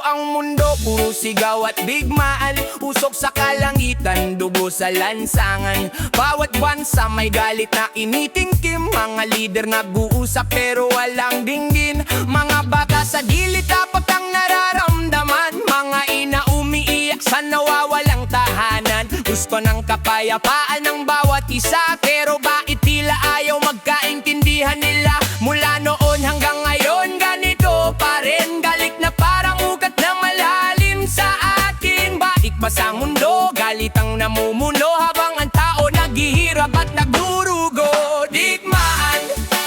ang mundo, puro sigaw at digmaan. Usok sa kalangitan, dugo sa lansangan. Bawat bansa may galit na initingkim. Mga lider nag-uusap pero walang dinggin. Mga baka sa gilid dapat ang nararamdaman. Mga ina umiiyak sa nawawalang tahanan. Gusto ng kapayapaan ng bawat isa, pero bakit tila ayaw magkaintindihan nila? Mula noon hanggang ngayon ganito pa rin. Galit na parang ugat na malalim sa atin. Baik ba sa mundo? Galit ang namumuno habang ang tao naghihirap at nagdurugo. Digmaan,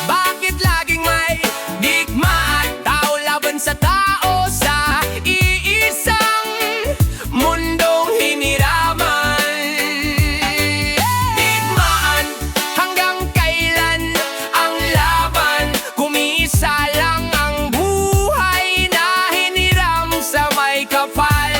bakit laging may digmaan? Tao laban sa tao sa iisang mundong hiniraman. Digmaan, hanggang kailan ang laban? Kumisa lang ang buhay na hiniram sa may kapal.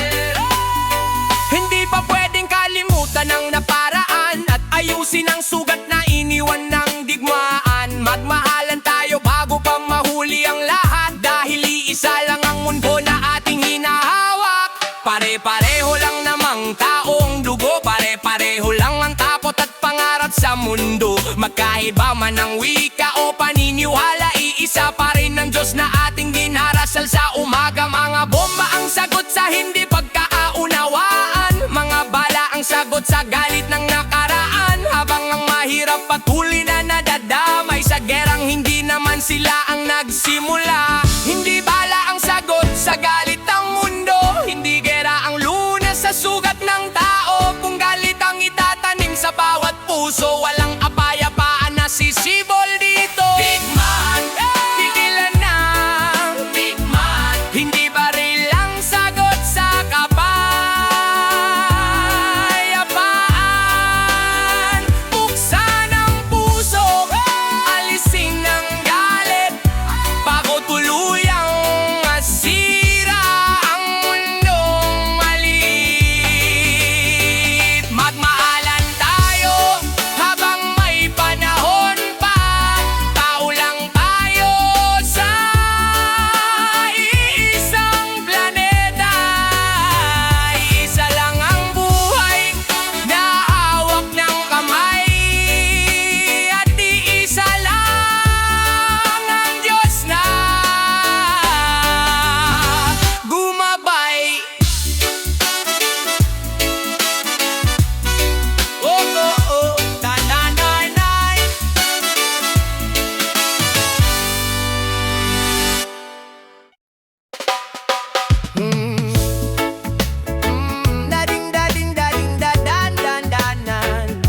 Hindi pa pwedeng kalimutan ang naparaan at ayusin ang sugat na iniwan ng digmaan. Magmahalan tayo bago pa mahuli ang lahat, dahil iisa lang ang mundo na ating hinahawak. Pare-pareho lang namang taong dugo, pare-pareho lang ang tapot at pangarap sa mundo. Magkaiba man ang wika o paniniwala, iisa pa rin ang Diyos na ating dinarasal sa umaga. Mga bomba ang sagot sa hindi pagkaaunawaan. Mga bala ang sagot sa galit ng nakaraan. Habang ang mahirap patuloy na nadadamay sa gerang hindi naman sila ang nagsimula. Hindi bala ang sagot sa galit ng mundo, hindi gera ang lunas sa sugat ng tao. Kung galit ang itatanim sa bawat puso, walang apayapaan na sisibol dito. Digmaan, tigilan na. Digmaan, hindi baril ang sagot sa kapayapaan. Buksan ang puso, alisin ang galit, bago tuluyang masira ang mundong malit. Magmaalan tayo habang may panahon pa. Tao lang tayo sa iisang planeta. Isa lang ang buhay na hawak ng kamay, at iisa lang ang Diyos na gumabay. Oh, oh, oh, ta-na-na-nay. Dading-dading-dading-dadan-dan-dan.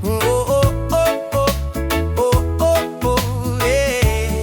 Oh, oh, oh, oh, oh, oh, oh, eh.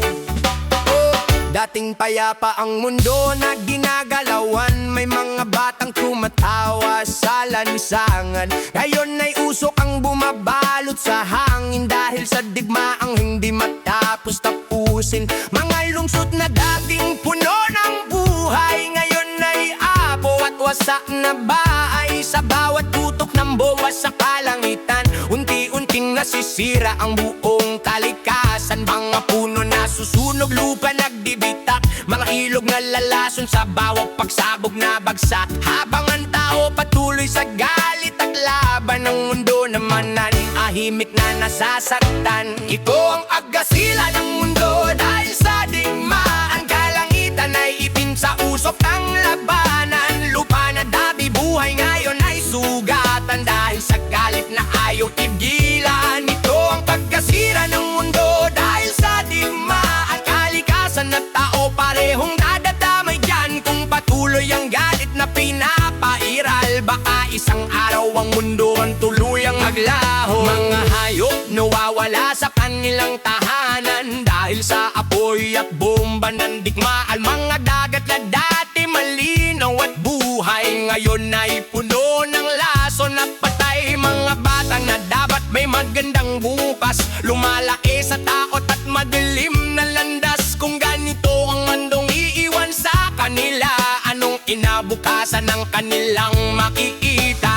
Dating payapa ang mundo na ginagalawan. May mga batang tumatawa sa lansangan. Ngayon ay usok ang bumabalot sa hangin, dahil sa digmaang hindi matapos tapusin. Mga lungsod na dating puno ng buhay, ngayon ay apo at wasak na bahay. Sa bawat tutok ng bomba sa kalangitan, unti-unting nasisira ang buong kalikasan. Mga puno na susunog, lupa nagdibitak, mga ilog na lalason sa bawat pagsabog na bagsak. Habang ang tao patuloy sa galit at laban, ng mundo naman nanahimik na nasasaktan. Ito ang aggasila ng mundo, dahil sa digmaan. Kalangitan ay itim sa usok ng labanan. Lupa na dati buhay ngayon ay sugatan, dahil sa galit na ayaw tigilan. Ito ang pagkasira ng mundo, dahil sa digmaan. Kalikasan at tao parehong nadadamay dyan. Kung patuloy ang galit na pinapairal, baka isang araw ang mundo ang tuluyang maglaho. Mga hayop nawawala sa kanilang tahanan, dahil sa apoy at bomba ng digmaan. Mga dagat na dati malinaw at buhay, ngayon ay puno ng lason at patay. Mga bata na dapat may magandang bukas, lumalaki sa takot at madilim na landas. Kung ganito ang mandong iiwan sa kanila, anong inabukasan ng kanilang makikita?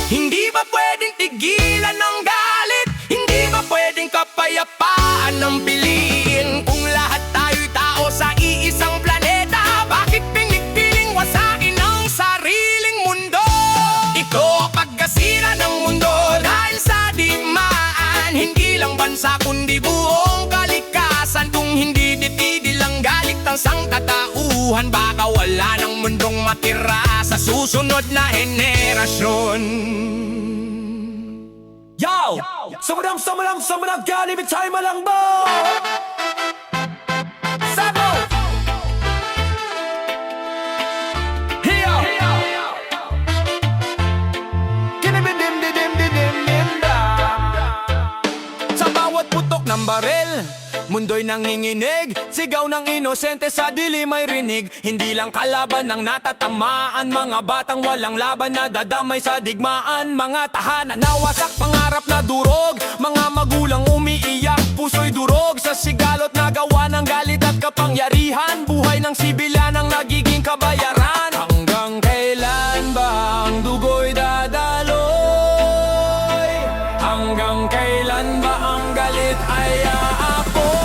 Hindi ba pwedeng tigilan ng galit? Hindi ba pwedeng kapayapaan ang piliin? Kung lahat tayo'y tao sa iisang planeta, bakit pinigpil kaguluhan, baka wala ng mundong matira sa susunod na henerasyon. Yo! Sumudang, ganibig tayo malangbo! Sago! Hiyo! Kinibidim-didim-didim-dimda. Sa bawat putok ng barel, mundo'y nanginginig, sigaw ng inosente sa dilim ay rinig. Hindi lang kalaban ng natatamaan, mga batang walang laban na dadamay sa digmaan. Mga tahanan na wasak, pangarap na durog, mga magulang umiiyak, puso'y durog sa sigalot na gawa ng galit at kapangyarihan. Buhay ng sibilyan ang nagiging kabayaran. Hanggang kailan ba ang dugo'y dadaloy? Hanggang kailan ba ang galit ay aapoy?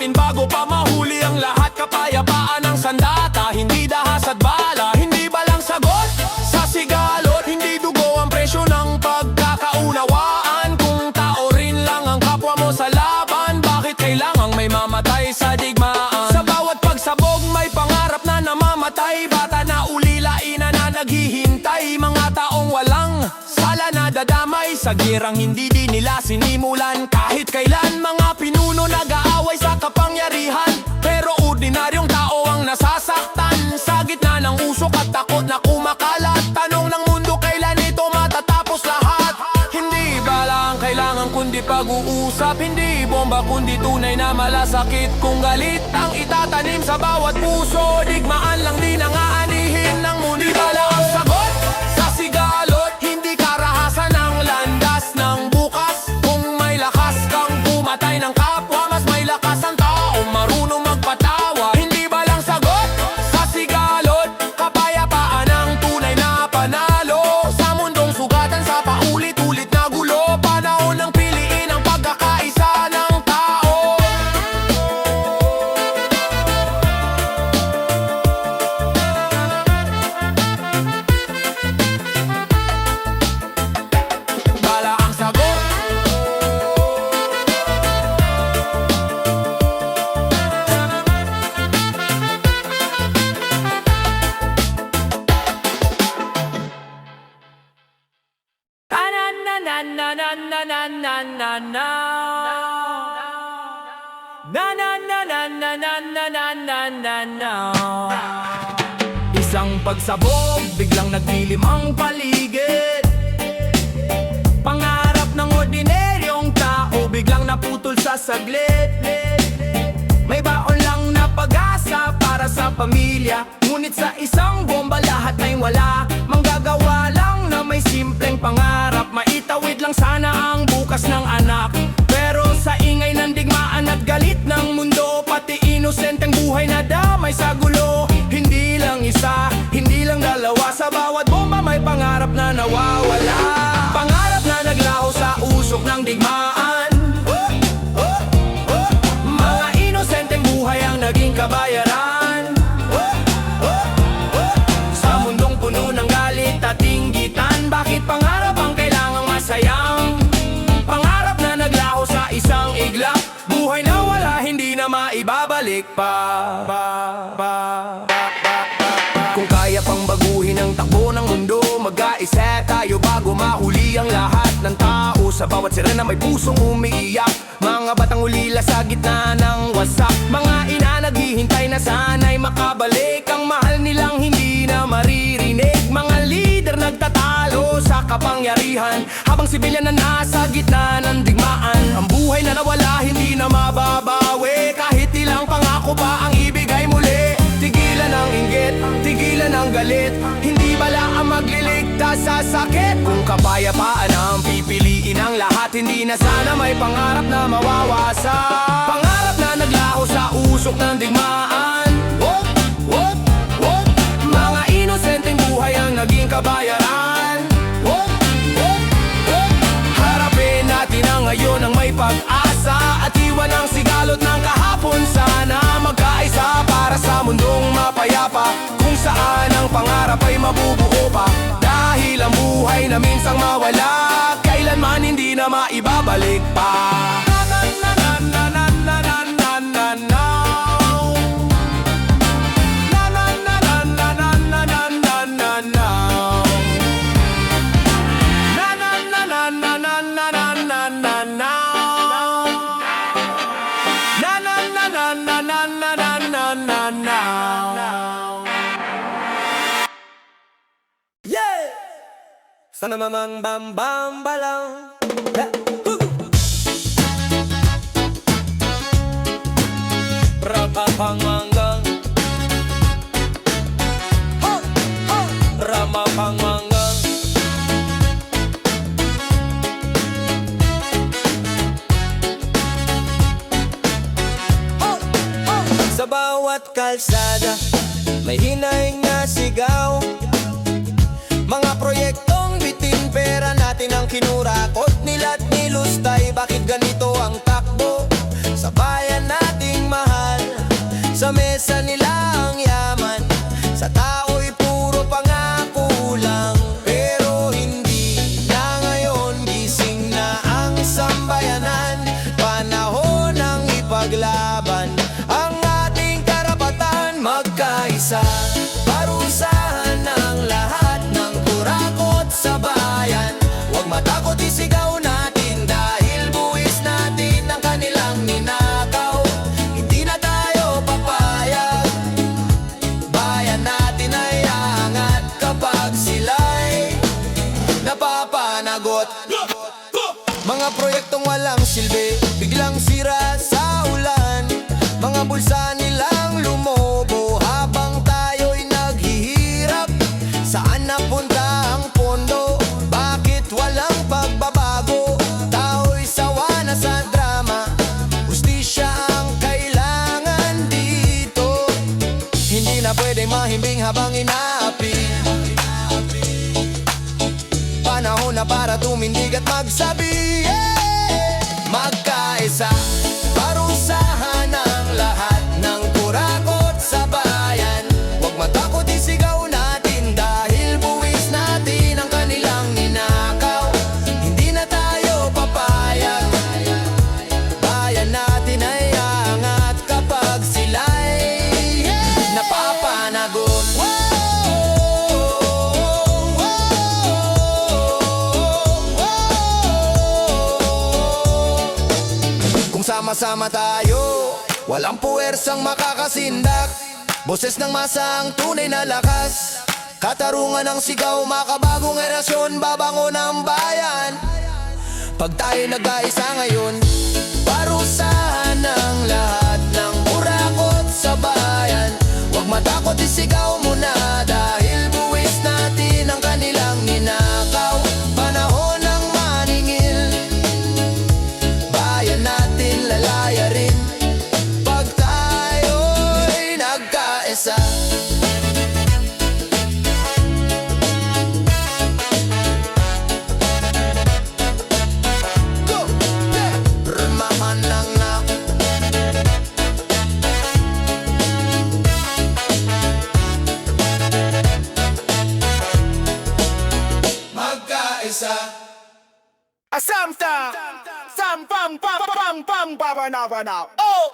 Bago pa mahuli ang lahat, kapayapaan ang sandata, hindi dahas at bala. Hindi balang sagot sa sigalot, hindi dugo ang presyo ng pagkakaunawaan. Kung tao rin lang ang kapwa mo sa laban, bakit kailangang may mamatay sa digmaan? Sa bawat pagsabog may pangarap na namamatay, bata na ulilainan na naghihintay, mga taong walang sala na dadamay sa girang hindi din nila sinimulan. Kahit kailan mga pinuno nag-aaway sa kapangyarihan, pero ordinaryong tao ang nasasaktan. Sa gitna ng usok at takot na kumakalat, tanong ng mundo kailan ito matatapos lahat. Hindi bala ang kailangan kundi pag-uusap, hindi bomba kundi tunay na malasakit. Kung galit ang itatanim sa bawat puso, digmaan lang din ang aanihin ng mundo. Di bala ang sagot sa sigalot, hindi karahasan ang landas ng bukas. Kung may lakas kang pumatay ng kapwa, mas may lakas ang tao marunong magpatawa. Hindi ba lang sagot sa sigalot, kapayapaan ang tunay na panalo sa mundong sugatan sa paulit-ulit na gulo. Panahon ng piliin ang pagkakaisa ng tao. Bala ang sagot. Isang pagsabog, biglang nagdilim ang paligid. Pangarap ng ordinaryong tao, biglang naputol sa saglit. May baon lang na pag-asa para sa pamilya, ngunit sa isang bomba lahat ay wala. Manggagawa lang na may simpleng pangarap, maitawid lang sana ang bukas ng anak. Pero sa ingay ng digmaan at galit ng mundo, pati inosenteng buhay na damay sa gulo. Hindi lang isa, hindi lang dalawa, sa bawat bomba may pangarap na nawawala. Pangarap na naglaho sa usok ng digmaan, mga inosenteng buhay ang naging kabayaran. Sa mundong puno ng galit at inggitan, bakit pangarap ang kailangang masayang? Pangarap na naglaho sa isang iglap, buhay na wala, hindi na maibabalik pa. Kung kaya pang baguhin ang takbo ng mundo, mag-aisa tayo bago mahuli ang lahat ng tao. Sa bawat sirena may pusong umiiyak, mga batang ulila sa gitna ng wasak. Mga ina naghihintay na sana'y makabalik, ang mahal nilang hindi na maririnig. Mga leader nagtatalo sa kapangyarihan, habang sibilyan na nasa gitna ng digmaan. Ang buhay na nawala, hindi na mababawi, kahit ilang pangako pa ang ibigay muli. Tigilan ang inggit, tigilan ang galit, hindi bala ang magliligtas sa sakit. Kung kapayapaan ang pipiliin ang lahat, hindi na sana may pangarap na mawawasak. Pangarap na naglaho sa usok ng digmaan, mga inosenteng buhay ang naging kabayaran. Harapin natin ang ngayon ang may pag-asa, at iwan ang sigalot ng kahapon. Sana magkaisa para sa mundong mapayapa, kung saan ang pangarap ay mabubuo pa. Dahil ang buhay na minsang mawala, kailanman hindi na maibabalik pa. Na na na na na na na na na na. Na na na na na na na na na na na. Na na na na na na na na na na na. Na na na na na na na na na na. Yeah! Sana mamang bam bam balang. Rapapangmanggang Ramapangmanggang. Sa bawat kalsada may hinaing na sigaw. Mga proyektong bitin, pera natin ang kinurakot nila't nilustay. Bakit ganito ang takbo sa bayan nating mahal? Sa mesa nila ang yaman, sa tao'y puro pangako lang. Pero hindi na ngayon, gising na ang sambayanan. Panahon ng ipaglaban ang ating karapatan. Magkaisa, parusahan ng lahat ng kurakot sa bayan. Huwag matakot, isigaw natin dahil buwis natin ang kanilang ninakaw. Hindi na tayo papayag, bayan natin ay angat kapag sila'y napapanagot. Mga proyektong walang silbi, biglang sira sa ulan. Mga bulsa nilang lumobo habang tayo'y naghihirap. Saan napunta ang pondo? Bakit walang pagbabago? Tao'y sawa na sa drama, hustisya ang kailangan dito. Hindi na pwedeng mahimbing habang inaapi. Panahon na para tumindig at magsabi, yeah! Magkaisa, parusahan ang lahat ng kurakot sa bayan. Huwag matakot, isigaw natin dahil buwis natin ang kanilang ninakaw. Hindi na tayo papayag, bayan natin ay angat kapag sila'y napapanagot. Kung sama-sama tayo, walang puwersang makakasindak. Boses ng masa ang tunay na lakas. Katarungan ng sigaw, makabagong erasyon, babangon ang bayan. Pag tayo nag-aisa ngayon, parusahan ang lahat ng kurakot sa bayan. Huwag matakot, isigaw mo na dahil buwis natin ang kanilang ninakaw. Panahon ng maningil, bayan natin lalayarin pag tayo'y nagkaisa. Go! Yeah! Ramahanang. Magkaisa. Asamta Sam pam pam pam pam babanabanap. Oh!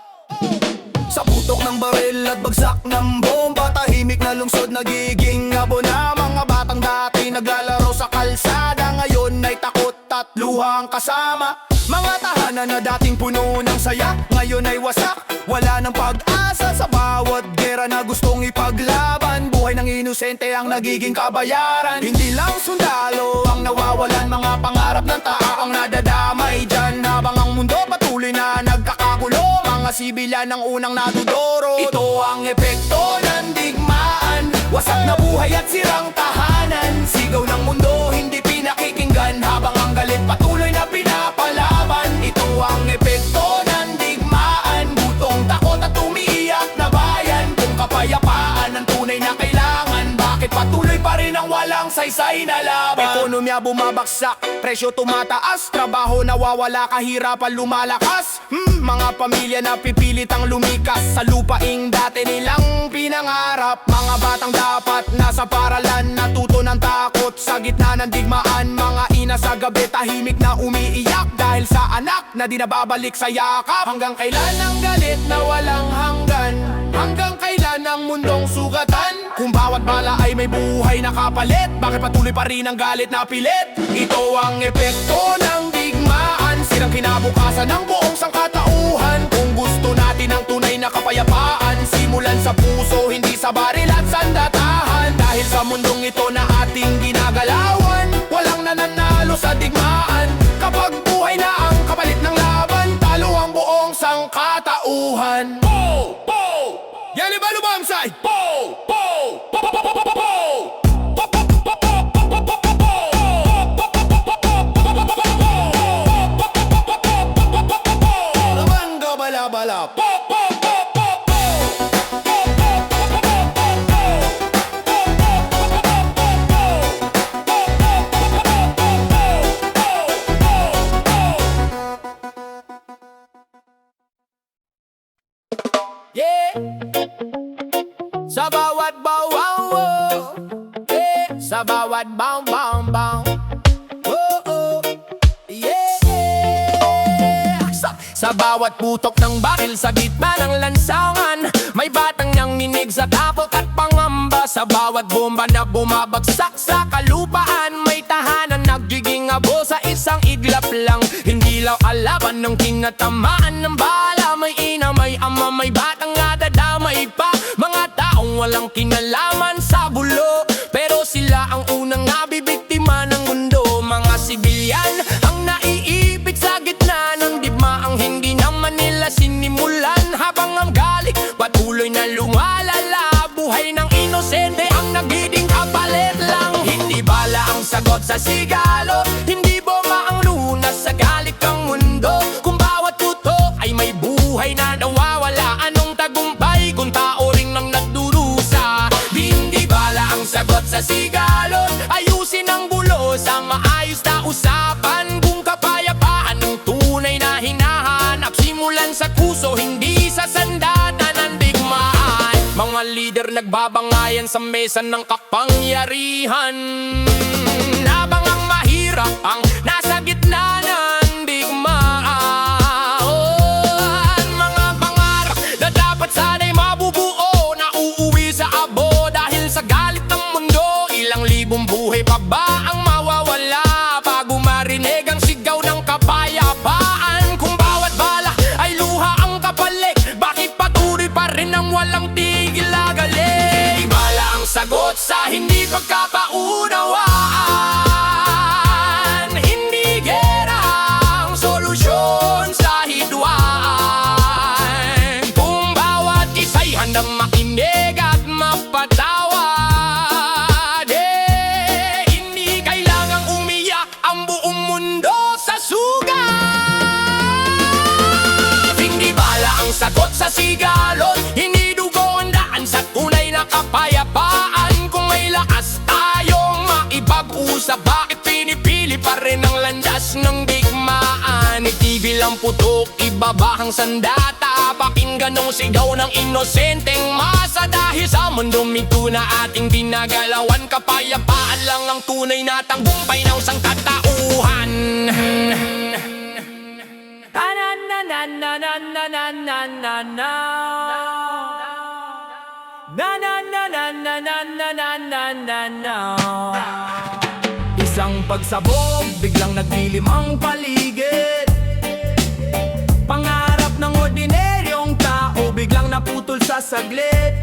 Sa putok ng baril at bagsak ng bomba, tahimik na lungsod nagiging abo na. Mga batang dati naglalaro sa kalsada, ngayon ay takot at luhang kasama. Mga tahanan na dating puno ng saya, ngayon ay wasak, wala ng pag-asa. Sa bawat gera na gustong ipaglaban, buhay ng inosente ang nagiging kabayaran. Hindi lang sundalo ang nawawalan, mga pangarap ng tao ang nadadamay dyan. Habang ang mundo patuloy na nagkakagulo, mga sibilyan ang unang nadudoro. Ito ang epekto ng digmaan, wasak na buhay at sirang tahanan. Sigaw ng mundo hindi pinakikinggan, habang ang galit patuloy na pinapalaban. Ito ang epekto ng digmaan, gutong takot at umiiyak na bayan. Kung kapayapaan ang tunay na kailangan, bakit patuloy pa rin ang walang saya? masaysay na laban. Ekonomiya bumabagsak, presyo tumataas, trabaho nawawala, kahirapan lumalakas. Mga pamilya na pipilit ang lumikas sa lupaing dati nilang pinangarap. Mga batang dapat nasa paralan, natuto ng takot sa gitna ng digmaan. Mga ina sa gabi tahimik na umiiyak dahil sa anak na di nababalik sa yakap. Hanggang kailan ang galit na walang hanggan? Hanggang kailan ang mundong sugatan? Kung bawat bala ay may buhay na kapalit, bakit patuloy pa rin ang galit na pilit? Ito ang epekto ng digmaan, silang kinabukasan ng buong sangkatauhan. Kung gusto natin ang tunay na kapayapaan, simulan sa puso, hindi sa baril at sandatahan. Dahil sa mundong ito na ating ginagalawan, walang nananalo sa digmaan. Kapag buhay na ang kapalit ng laban, talo ang buong sangkatauhan. Bo! Bo! Yan iba lumamsay! Bo! Bo! Bo! Bo! Bo! Bo! Bo! Bangga bala-bala! Yeah! Sa bawat bawaw, yeah. Sa bawat bang. Oh, oh, yeah. Sa bawat putok ng baril sa gitna ng lansangan, may batang nanginig sa takot at pangamba. Sa bawat bomba na bumabagsak sa kalupaan, may tahanan nagiging abo sa isang iglap lang. Hindi lang alaban ng tinatamaan ng bala. May ina, may ama, may batang nadadamay pa. Mga taong walang kinalaman sa bulo, pero sila ang unang nabibiktima ng mundo. Mga sibilyan ang naiibig sa gitna ng digmaang hindi naman nila sinimulan. Habang ang galit patuloy na lumalala, buhay ng inosente ang nagiging kapalit lang. Hindi bala ang sagot sa sigalo, hindi bomba ang lunas sa galit ng mundo. Kung bawat puto ay may buhay na nawawala, anong tagumpay kung tao rin ang nagdurusa? Hindi bala ang sagot sa sigalo, ayusin ang bulo sa maayos na usapan. Kung kapayapaan ang tunay na hinahanap, simulan sa puso, hindi sa sandata ng digmaan. Mga lider nagbabangayan sa mesa ng kapangyarihan, habang ang mahirap ang nasa gitna ng digmaan. Mga pangarap na dapat sana'y mabubuo, na uuwi sa abo dahil sa galit ng mundo. Ilang libong buhay pa ba ang mawawala bago marinig ang sigaw ng kapayapaan? Kung bawat bala ay luha ang kapalit, bakit patuloy pa rin ang walang tigil na galing? Bala ang sagot sa hindi pagkakaunawaan, hindi gera ang solusyon sa hidwaan. Kung bawat isa'y handang makinig at mapatawad, hindi kailangang umiyak ang buong mundo sa sugat. Hindi bala ang sagot sa sigalot, hindi dugo ang daan sa tunay na kapayapaan. Kung may lakas tayong maipag-usap, bakit pinipili pa rin ang landas ng digmaan? Itigil ang putok, ibabahang sandata, pakinggan ang sigaw ng inosenteng masa. Dahil sa mundong ito na ating ginagalawan, kapayapaan lang ang tunay na tagumpay ng sangkatauhan. Isang pagsabog, biglang nagdilim ang paligid. Pangarap ng ordinaryong tao biglang naputol sa saglit.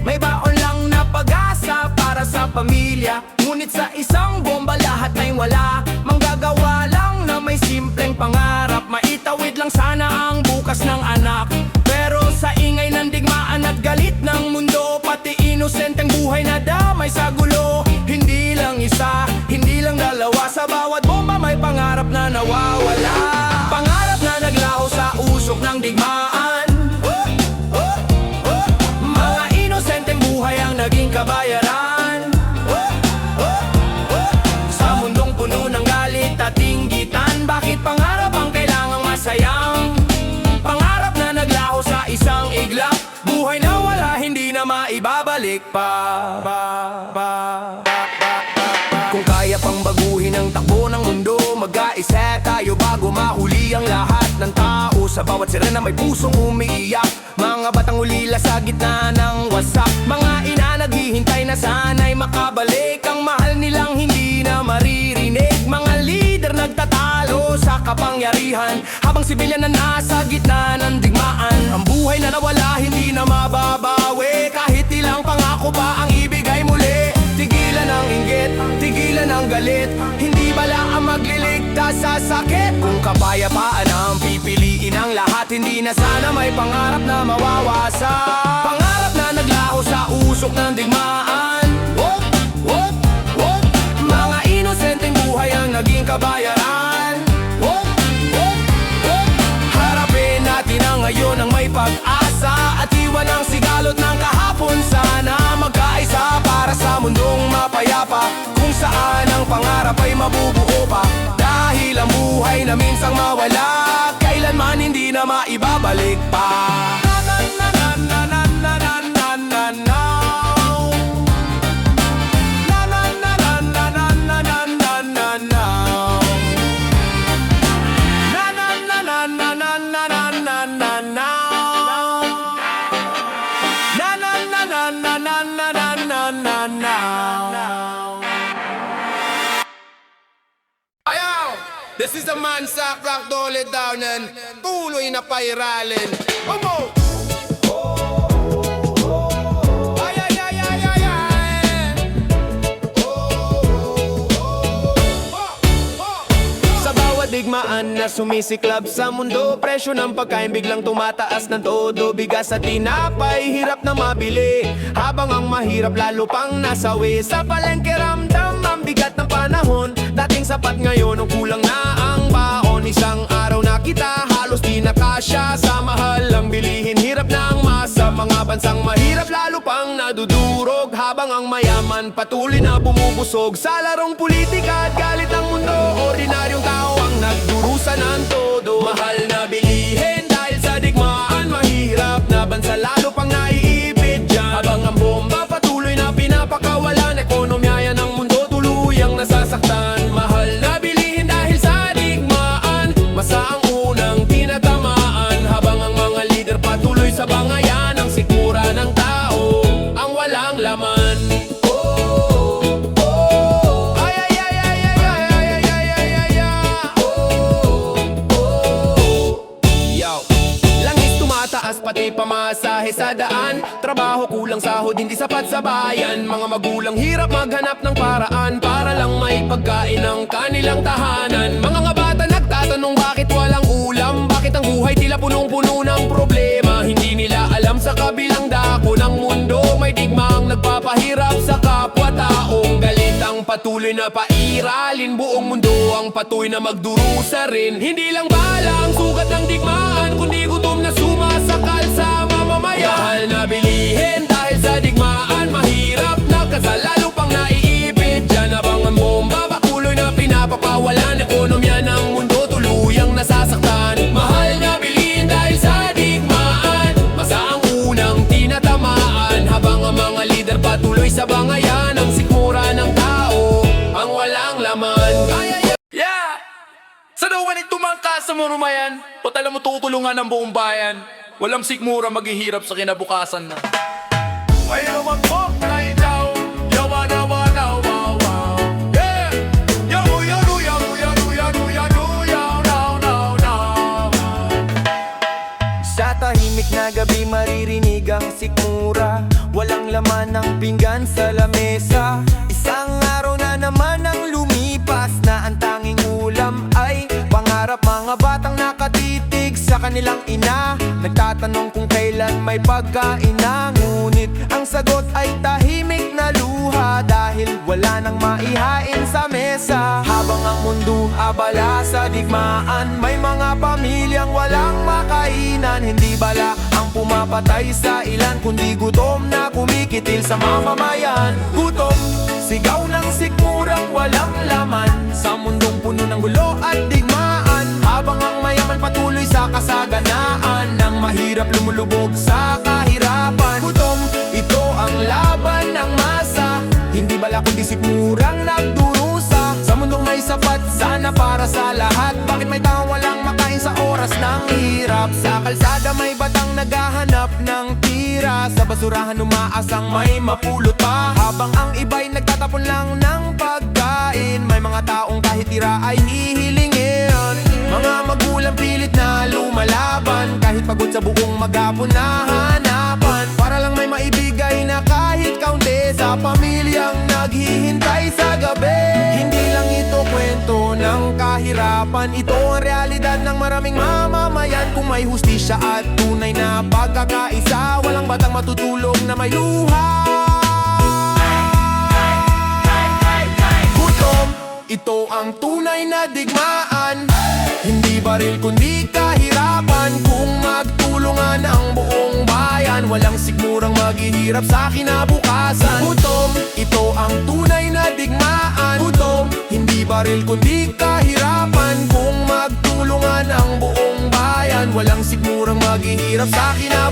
May baon lang na pag-asa para sa pamilya, ngunit sa isang bomba lahat ay wala. Manggagawa lang na may simpleng pangarap, maitawid lang sana ang bukas ng anak. Pero sa ingay ng digmaan at galit ng mundo, pati inosenteng buhay na damay sa gulo. Hindi lang isa, hindi lang dalawa, sa bawat bomba may pangarap na nawawala. Pangarap na naglaho sa usok ng digmaan. Mga inosenteng buhay ang naging kabayaran. masayang pangarap na naglaho sa isang iglap. Buhay na wala, hindi na maibabalik pa. Kung kaya pang baguhin ang takbo ng mundo, mag-aisa tayo bago mahuli ang lahat ng tao. Sa bawat sirena may pusong umiiyak, mga batang ulila sa gitna ng wasak. Mga ina naghihintay na sana'y makabalik ang mahal nilang hindi na maririnig. Mga leader nagtatalo sa kapangyarihan, habang sibilyan na nasa gitna ng digmaan. Ang buhay na nawala, hindi na mababawi, kahit ilang pangako pa ang ibigay muli. Tigilan ang inggit, tigilan ang galit, hindi bala ang magliligtas sa sakit. Kung kapayapaan ang pipiliin ang lahat, hindi na sana may pangarap na mawawasak. Pangarap na naglaho sa usok ng digmaan. Wop, wop, wop. Mga inosenteng buhay ang naging kabayaran. Wop, wop, wop. Harapin natin ang ngayon ang may pag-asa, at iwan ang sigalot ng kahapon. Sana magkaisa para sa mundong mapayapa, kung saan ang pangarap ay mabubuo pa. Dahil ang buhay na minsang mawala, kailanman hindi na maibabalik pa. This is the man sa rock dole downen, tuloy na pairalin. Omo! Ay, ay, ay, ay, ay, ay. Sa bawat digmaan na sumisiklab sa mundo, presyo ng pagkain biglang tumataas ng todo. Bigas at tinapay, hirap na mabili, habang ang mahirap lalo pang nasawi. Sa palengke ramdam ang bigat ng panahon, dating sapat ngayon ang kulang na ang baon. Isang araw na kita halos di nakasya, sa mahal ang bilihin, hirap na ang masa. Mga bansang mahirap lalo pang nadudurog, habang ang mayaman patuloy na bumubusog. Sa larong politika at galit ng mundo, ordinaryong tao ang nagdurusa ng todo. Mahal na bilihin dahil sa digmaan, mahirap na bansa lalo pang naiipit dyan. Habang ang bomba patuloy na pinapakawalan, ekonomiya ng mundo tuluyang nasasaktan. Mahal na bilihin dahil sa digmaan, masa ang unang tinatamaan. Habang ang mga leader patuloy sa bangayan, ang sikmura ng tao ang walang laman. Pati pamasahe sa daan, trabaho kulang sahod, hindi sapat sa bayan. Mga magulang hirap maghanap ng paraan para lang may pagkain ng kanilang tahanan. Mga nga bata nagtatanong bakit walang ulam, bakit ang buhay tila punong-puno ng problema. Hindi nila alam sa kabilang dako ng mundo may digmaang nagpapahirap sa kapwa-taong. Galit ang patuloy na pairalin, buong mundo ang patuloy na magdurusa rin. Hindi lang bala ang sugat ng digmaan, kundi gutom na sumasakal sa mamamayan. Mahal na bilihin dahil sa digmaan, mahirap na kasal lalo pang naiipit dyan. Habang ang bomba patuloy na pinapapawalan, ekonomiya ng mundo tuluyang nasasaktan. Mahal na bilihin dahil sa digmaan, masa ang unang tinatamaan. Habang ang mga leader patuloy sa bangayan, ang sikmura ng tao ang walang laman. Yeah! Sa dawan itumangka sa marumayan, o tala mo tutulungan ng buong bayan. Walang sikmura maghihirap sa kinabukasan na. May naman po na ikaw, yawa nawa na wow wow. Yeah! Yaru yaru yaru yaru yaru yaru yaw now now now. Sa tahimik na gabi maririnig ang sikmura, walang laman ng pinggan sa lamesa. Isang araw na naman ang lumipas, na ang tanging ulam ay pangarap. Mga batang nakatitig sa kanilang ina, nagtatanong kung kailan may pagkain na. Ngunit ang sagot ay tahimik na luha, dahil wala nang maihain sa mesa. Habang ang mundo abala sa digmaan, may mga pamilyang walang makainan. Hindi bala ang pumapatay sa ilan, kundi gutom na kumikitil sa mamamayan. Gutom, sigaw ng sikmurang walang laman, sa mundong puno ng gulo at digmaan. Habang ang mayaman patuloy mahirap lumulubog sa kahirapan. Gutom, ito ang laban ng masa. Hindi bala kundi sikmurang nagdurusa. Sa mundong may sapat, sana para sa lahat. Bakit may tao walang makain sa oras ng hirap? Sa kalsada may batang naghahanap ng tira. Sa basurahan umaasang may mapulot pa. Habang ang iba'y nagtatapon lang ng pagkain, may mga taong kahit tira ay hihilingin. Mga magulang pilit na lumalaban, kahit pagod sa buong maghapon na hanapan, para lang may maibigay na kahit kaunti sa pamilyang naghihintay sa gabi. Hindi lang ito kwento ng kahirapan, ito ang realidad ng maraming mamamayan. Kung may hustisya at tunay na pagkakaisa, walang batang matutulog na may luha. Gutom, ito ang tunay na digmaan. Hindi baril kundi kahirapan. Kung magtulungan ang buong bayan, walang sikmurang maghihirap sa kinabukasan. Gutom, ito ang tunay na digmaan. Gutom, hindi baril kundi kahirapan. Kung magtulungan ang buong bayan, walang sikmurang maghihirap sa kinabukasan.